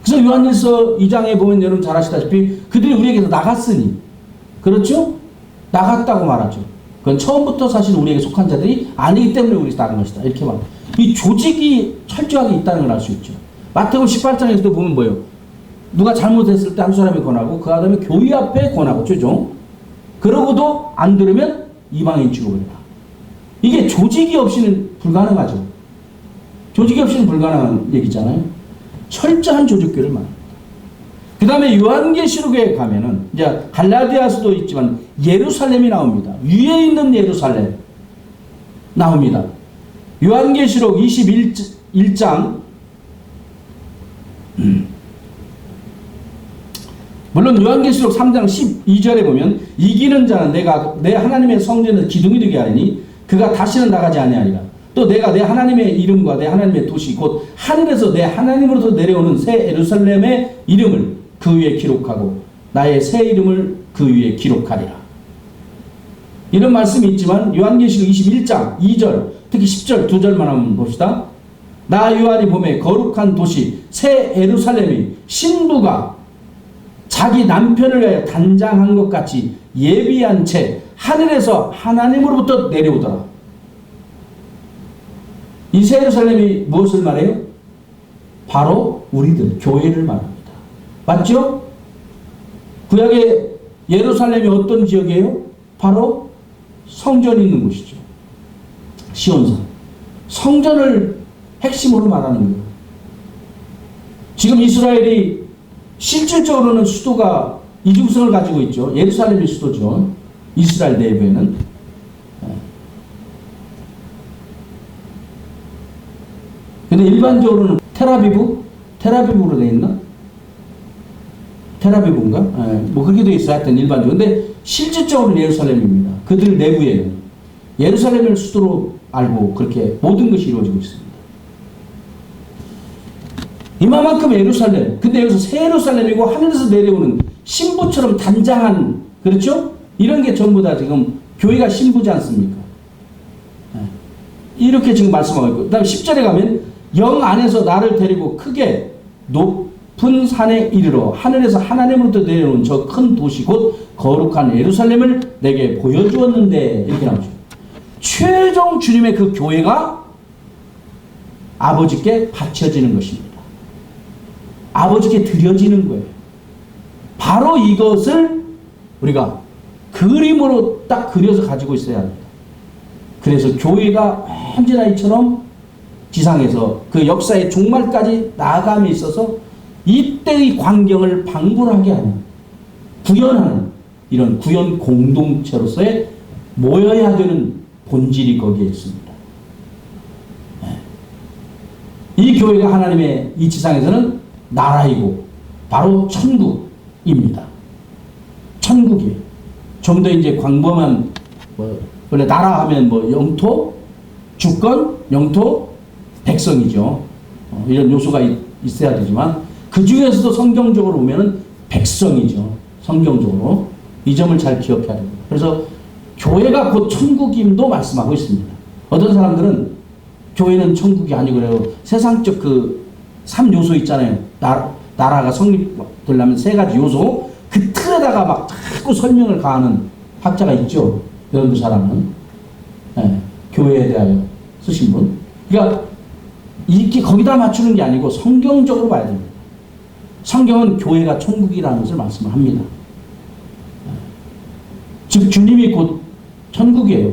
그래서 요한일서 2장에 보면 여러분 잘 아시다시피 그들이 우리에게서 나갔으니 그렇죠? 나갔다고 말하죠. 그건 처음부터 사실 우리에게 속한 자들이 아니기 때문에 우리에게서 나간 것이다. 이렇게 말합니다. 이 조직이 철저하게 있다는 걸 알 수 있죠. 마태복음 18장에서도 보면 뭐예요? 누가 잘못했을 때 한 사람이 권하고 그 다음에 교회 앞에 권하고 최종 그러고도 안 들으면 이방인 취급을 해라. 이게 조직이 없이는 불가능하죠. 조직이 없이는 불가능한 얘기잖아요. 철저한 조직교를 말합니다. 그 다음에 요한계시록에 가면은 이제 갈라디아서도 있지만 예루살렘이 나옵니다. 위에 있는 예루살렘 나옵니다. 요한계시록 21장 물론 요한계시록 3장 12절에 보면 이기는 자는 내가 내 하나님의 성전에서 기둥이 되게 하리니 그가 다시는 나가지 아니하리라. 또 내가 내 하나님의 이름과 내 하나님의 도시 곧 하늘에서 내 하나님으로부터 내려오는 새 예루살렘의 이름을 그 위에 기록하고 나의 새 이름을 그 위에 기록하리라. 이런 말씀이 있지만 요한계시록 21장 2절 특히 10절 2절만 한번 봅시다. 나 요한이 봄에 거룩한 도시 새 예루살렘이 신부가 자기 남편을 위하여 단장한 것 같이 예비한 채 하늘에서 하나님으로부터 내려오더라. 이 새 예루살렘이 무엇을 말해요? 바로 우리들 교회를 말합니다. 맞죠? 구약의 예루살렘이 어떤 지역이에요? 바로 성전이 있는 곳이죠. 시온산. 성전을 핵심으로 말하는 거예요. 지금 이스라엘이 실질적으로는 수도가 이중성을 가지고 있죠. 예루살렘이 수도죠. 이스라엘 내부에는. 근데 일반적으로는 텔아비브, 테라비브로 돼 있나? 테라비브인가? 뭐 그렇게 돼 있어요. 하여튼 일반적으로. 근데 실질적으로 예루살렘입니다. 그들 내부에는 예루살렘을 수도로 알고 그렇게 모든 것이 이루어지고 있습니다. 이만큼 예루살렘. 근데 여기서 새 예루살렘이고 하늘에서 내려오는 신부처럼 단장한, 그렇죠? 이런 게 전부 다 지금 교회가 신부지 않습니까? 이렇게 지금 말씀하고 있고, 그 다음에 10절에 가면 영 안에서 나를 데리고 크게 높은 산에 이르러 하늘에서 하나님으로부터 내려오는 저 큰 도시 곧 거룩한 예루살렘을 내게 보여주었는데, 이렇게 나오죠. 최종 주님의 그 교회가 아버지께 바쳐지는 것입니다. 아버지께 드려지는 거예요. 바로 이것을 우리가 그림으로 딱 그려서 가지고 있어야 합니다. 그래서 교회가 언제나 이처럼 지상에서 그 역사의 종말까지 나아감에 있어서 이때의 광경을 방불하게 하는, 구현하는 이런 구현 공동체로서의 모여야 되는 본질이 거기에 있습니다. 이 교회가 하나님의 이 지상에서는 나라이고 바로 천국입니다. 천국이에요. 좀 더 이제 광범한, 원래 나라 하면 영토, 주권, 영토, 백성이죠. 이런 요소가 있어야 되지만 그 중에서도 성경적으로 보면은 백성이죠. 성경적으로. 이 점을 잘 기억해야 됩니다. 그래서 교회가 곧 천국임도 말씀하고 있습니다. 어떤 사람들은 교회는 천국이 아니고 그래요. 세상적 그 3요소 있잖아요. 나라가 성립되려면 3가지 요소, 그 틀에다가 막 자꾸 설명을 가하는 학자가 있죠. 여러분들 사람은. 교회에 대하여 쓰신 분. 그러니까 이렇게 거기다 맞추는 게 아니고 성경적으로 봐야 됩니다. 성경은 교회가 천국이라는 것을 말씀을 합니다. 즉 주님이 곧 천국이에요.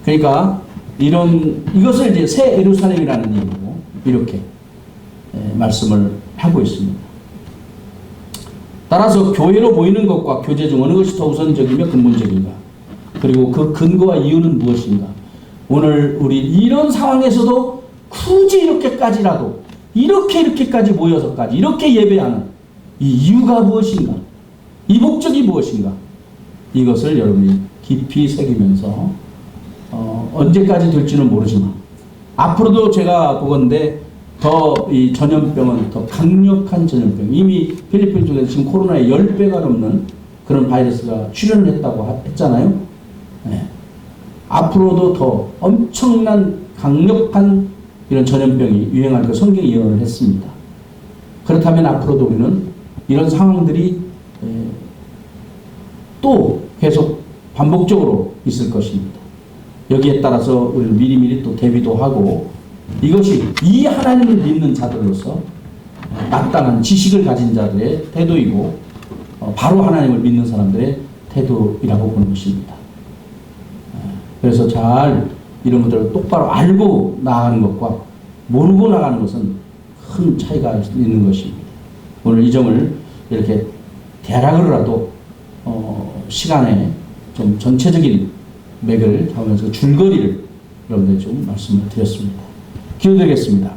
그러니까 이것을 이제 새 예루살렘이라는 이유로 이렇게 말씀을 하고 있습니다. 따라서 교회로 보이는 것과 교제 중 어느 것이 더 우선적이며 근본적인가? 그리고 그 근거와 이유는 무엇인가? 오늘 우리 이런 상황에서도 굳이 이렇게까지라도 이렇게까지 모여서까지 이렇게 예배하는 이 이유가 무엇인가? 이 목적이 무엇인가? 이것을 여러분이 깊이 새기면서 언제까지 될지는 모르지만 앞으로도 제가 보건대 더 이 전염병은 더 강력한 전염병, 이미 필리핀 쪽에서 지금 코로나의 10배가 넘는 그런 바이러스가 출현을 했다고 했잖아요. 앞으로도 더 엄청난 강력한 이런 전염병이 유행할 것 성경이 예언을 했습니다. 그렇다면 앞으로도 우리는 이런 상황들이 또 계속 반복적으로 있을 것입니다. 여기에 따라서 우리는 미리미리 또 대비도 하고, 이것이 이 하나님을 믿는 자들로서 마땅한 지식을 가진 자들의 태도이고 바로 하나님을 믿는 사람들의 태도이라고 보는 것입니다. 그래서 잘 이런 것들을 똑바로 알고 나가는 것과 모르고 나가는 것은 큰 차이가 있는 것입니다. 오늘 이 점을 이렇게 대략으로라도 시간에 좀 전체적인 맥을 잡으면서 줄거리를 여러분들 좀 말씀을 드렸습니다. 기도드리겠습니다.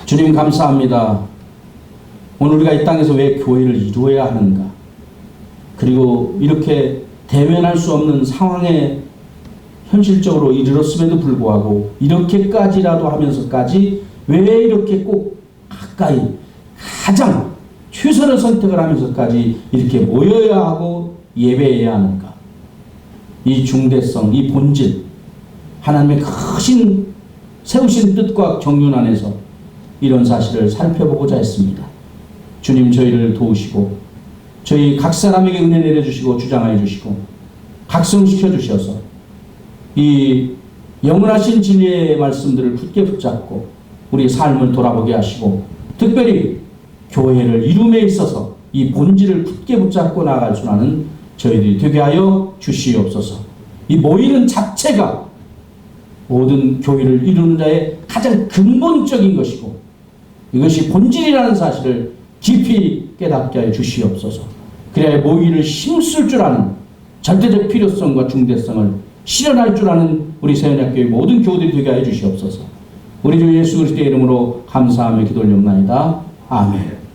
주님 감사합니다. 오늘 우리가 이 땅에서 왜 교회를 이루어야 하는가? 그리고 이렇게 대면할 수 없는 상황에 현실적으로 이르렀음에도 불구하고 이렇게까지라도 하면서까지 왜 이렇게 꼭 가까이 가장 최선의 선택을 하면서까지 이렇게 모여야 하고 예배해야 하는가? 이 중대성, 이 본질, 하나님의 크신 세우신 뜻과 경륜 안에서 이런 사실을 살펴보고자 했습니다. 주님 저희를 도우시고 저희 각 사람에게 은혜 내려주시고 주장하여 주시고 각성시켜 주셔서 이 영원하신 진리의 말씀들을 굳게 붙잡고 우리 삶을 돌아보게 하시고, 특별히 교회를 이룸에 있어서 이 본질을 굳게 붙잡고 나아갈 수 있는 저희들이 되게 하여 주시옵소서. 이 모이는 자체가 모든 교회를 이루는 자의 가장 근본적인 것이고 이것이 본질이라는 사실을 깊이 깨닫게 하여 주시옵소서. 그래야 모이를 힘쓸 줄 아는 절대적 필요성과 중대성을 실현할 줄 아는 우리 세연학교의 모든 교우들이 되게 하여 주시옵소서. 우리 주 예수 그리스도의 이름으로 감사하며 기도 올려옵나이다. 아멘.